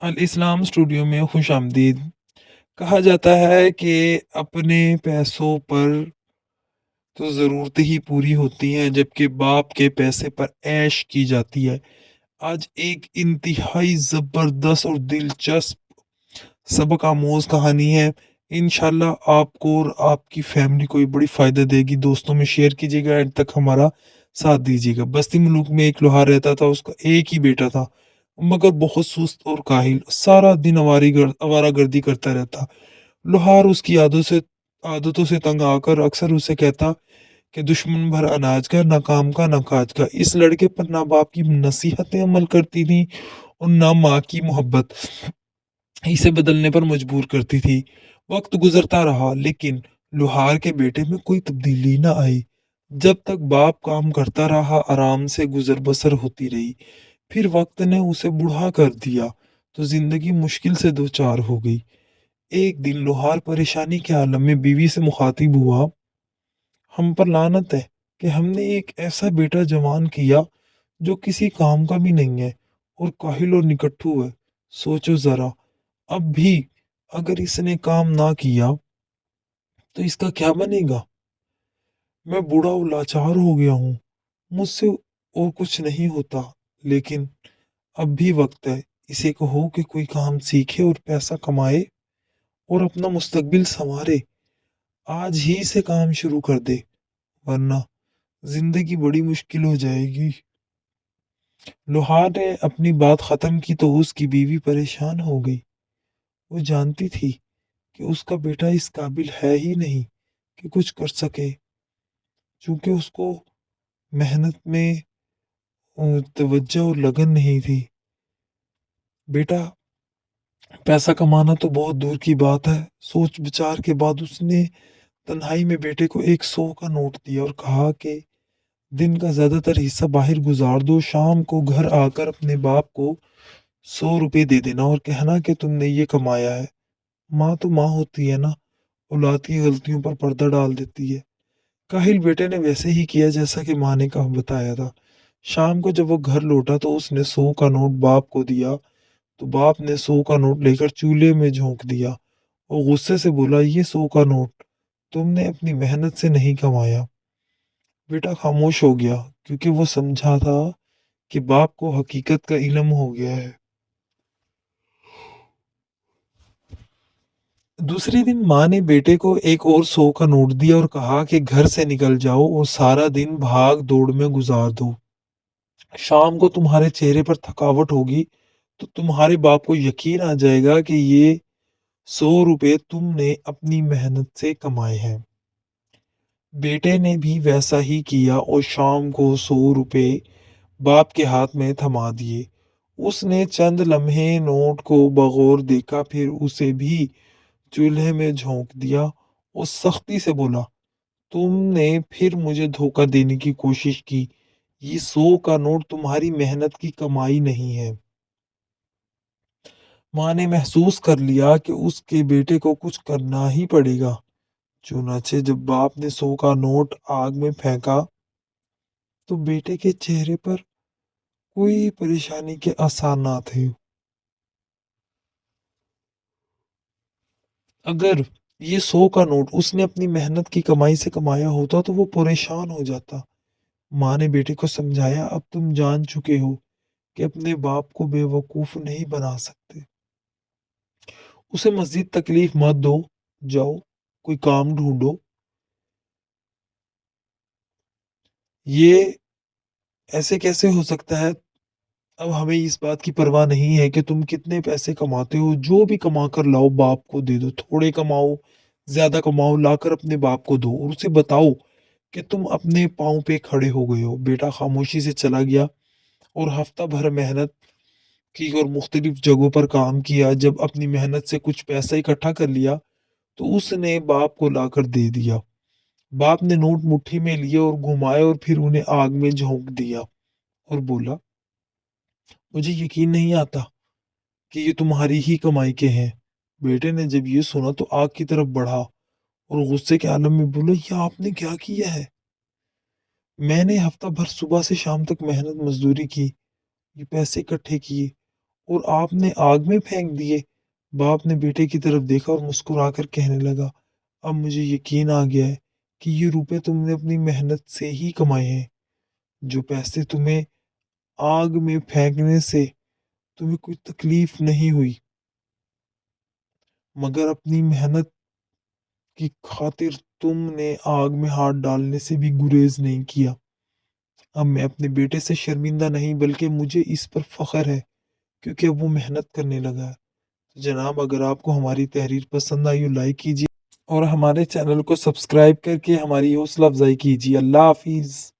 अल इस्लाम studio में खुश आमदीद। कहा जाता है कि अपने पैसों पर तो ज़रूरतें ही पूरी होती हैं जबकि बाप के पैसे पर ऐश की जाती है। आज एक इंतहाई ज़बरदस्त और दिलचस्प सबक आमोज कहानी है। इंशाल्लाह आपको और आपकी फैमिली को ये बड़ी फ़ायदा देगी। दोस्तों में शेयर कीजिएगा, एंड तक हमारा साथ दीजिएगा। बस्ती मुल्क में एक लोहार रहता था। उसका एक ही बेटा था, मगर बहुत सुस्त और काहिल। सारा दिन आवारागर्दी करता रहता। लोहार उसकी आदतों से तंग आकर अक्सर उसे कहता कि दुश्मन भर अनाज का, ना काम का, ना काज का। इस लड़के पर ना बाप की नसीहतें अमल करती थी और ना माँ की मोहब्बत इसे बदलने पर मजबूर करती थी। वक्त गुजरता रहा, लेकिन लोहार के बेटे में कोई तब्दीली न आई। जब तक बाप काम करता रहा, आराम से गुजर बसर होती रही। फिर वक्त ने उसे बूढ़ा कर दिया तो जिंदगी मुश्किल से दो चार हो गई। एक दिन लोहार परेशानी के आलम में बीवी से मुखातिब हुआ। हम पर लानत है कि हमने एक ऐसा बेटा जवान किया जो किसी काम का भी नहीं है और काहिल और निकट्ठू है। सोचो जरा, अब भी अगर इसने काम ना किया तो इसका क्या बनेगा। मैं बूढ़ा और लाचार हो गया हूँ। मुझसे और कुछ नहीं होता, लेकिन अब भी वक्त है। इसे कहो कि कोई काम सीखे और पैसा कमाए और अपना मुस्तकबिल संवारे। आज ही से काम शुरू कर दे, वरना जिंदगी बड़ी मुश्किल हो जाएगी। लोहार ने अपनी बात खत्म की तो उसकी बीवी परेशान हो गई। वो जानती थी कि उसका बेटा इस काबिल है ही नहीं कि कुछ कर सके, क्योंकि उसको मेहनत में तवज्जो और लगन नहीं थी। बेटा, पैसा कमाना तो बहुत दूर की बात है। सोच विचार के बाद उसने तन्हाई में बेटे को एक 100 का नोट दिया और कहा कि दिन का ज्यादातर हिस्सा बाहर गुजार दो। शाम को घर आकर अपने बाप को 100 रुपए दे देना और कहना कि तुमने ये कमाया है। माँ तो माँ होती है ना, औलाद की गलतियों पर पर्दा डाल देती है। काहिल बेटे ने वैसे ही किया जैसा कि माँ ने कहा बताया था। शाम को जब वो घर लौटा तो उसने 100 का नोट बाप को दिया। तो बाप ने 100 का नोट लेकर चूल्हे में झोंक दिया और गुस्से से बोला, ये 100 का नोट तुमने अपनी मेहनत से नहीं कमाया। बेटा खामोश हो गया, क्योंकि वो समझा था कि बाप को हकीकत का इल्म हो गया है। दूसरे दिन माँ ने बेटे को एक और 100 का नोट दिया और कहा कि घर से निकल जाओ और सारा दिन भाग दौड़ में गुजार दो। शाम को तुम्हारे चेहरे पर थकावट होगी तो तुम्हारे बाप को यकीन आ जाएगा कि ये 100 रुपए तुमने अपनी मेहनत से कमाए हैं। बेटे ने भी वैसा ही किया और शाम को 100 रुपए बाप के हाथ में थमा दिए। उसने चंद लम्हे नोट को बगौर देखा, फिर उसे भी चूल्हे में झोंक दिया और सख्ती से बोला, तुमने फिर मुझे धोखा देने की कोशिश की। ये 100 का नोट तुम्हारी मेहनत की कमाई नहीं है। माँ ने महसूस कर लिया कि उसके बेटे को कुछ करना ही पड़ेगा। चुनाचे जब बाप ने 100 का नोट आग में फेंका तो बेटे के चेहरे पर कोई परेशानी के आसार ना थे। अगर ये 100 का नोट उसने अपनी मेहनत की कमाई से कमाया होता तो वो परेशान हो जाता। माँ ने बेटे को समझाया, अब तुम जान चुके हो कि अपने बाप को बेवकूफ नहीं बना सकते। उसे मजीद तकलीफ मत दो। जाओ, कोई काम ढूंढो। ये ऐसे कैसे हो सकता है। अब हमें इस बात की परवाह नहीं है कि तुम कितने पैसे कमाते हो। जो भी कमा कर लाओ बाप को दे दो। थोड़े कमाओ, ज्यादा कमाओ, लाकर अपने बाप को दो और उसे बताओ कि तुम अपने पाँव पे खड़े हो गए हो। बेटा खामोशी से चला गया और हफ्ता भर मेहनत की और मुख्तलिफ जगहों पर काम किया। जब अपनी मेहनत से कुछ पैसा इकट्ठा कर लिया तो उसने बाप को लाकर दे दिया। बाप ने नोट मुट्ठी में लिए और घुमाए और फिर उन्हें आग में झोंक दिया और बोला, मुझे यकीन नहीं आता कि ये तुम्हारी ही कमाई के हैं। बेटे ने जब ये सुना तो आग की तरफ बढ़ा और गुस्से के आलम में बोला, ये आपने क्या किया है। मैंने हफ्ता भर सुबह से शाम तक मेहनत मजदूरी की, ये पैसे इकट्ठे किए اور آپ نے آگ میں پھینک دیے۔ باپ نے بیٹے کی طرف دیکھا اور مسکرا کر کہنے لگا، اب مجھے یقین آ گیا ہے کہ یہ روپے تم نے اپنی محنت سے ہی کمائے ہیں۔ جو پیسے تمہیں آگ میں پھینکنے سے تمہیں کوئی تکلیف نہیں ہوئی، مگر اپنی محنت کی خاطر تم نے آگ میں ہاتھ ڈالنے سے بھی گریز نہیں کیا۔ اب میں اپنے بیٹے سے شرمندہ نہیں بلکہ مجھے اس پر فخر ہے کیونکہ اب وہ محنت کرنے لگا ہے۔ تو جناب، اگر آپ کو ہماری تحریر پسند آئی ہو لائک کیجیے اور ہمارے چینل کو سبسکرائب کر کے ہماری حوصلہ افزائی کیجیے۔ اللہ حافظ۔